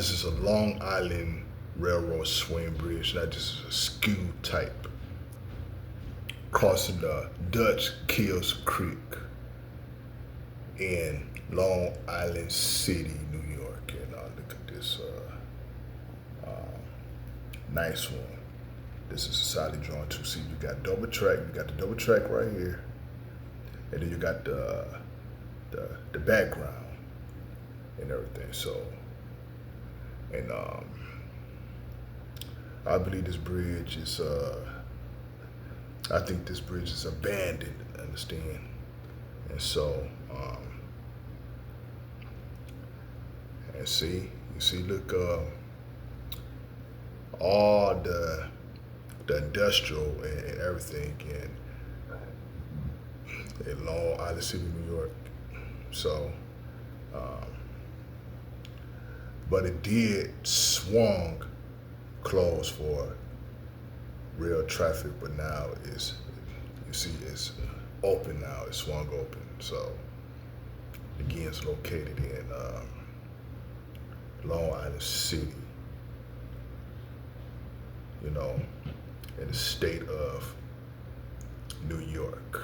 this is a Long Island Railroad swing bridge. Now this is a skew type, crossing the Dutch Kills Creek in Long Island City, New York. And look at this nice one. This is a solid joint too. See, you got double track. You got the double track right here, and then you got the background and everything. So, and I believe this bridge is. I think this bridge is abandoned. Understand? And so, and see, you see, look, all the industrial and everything in Long Island City, New York. So, um, but it did swung closed for real traffic, but now it's, you see, it's open now. It's swung open. So again, it's located in Long Island City, you know, in the state of New York.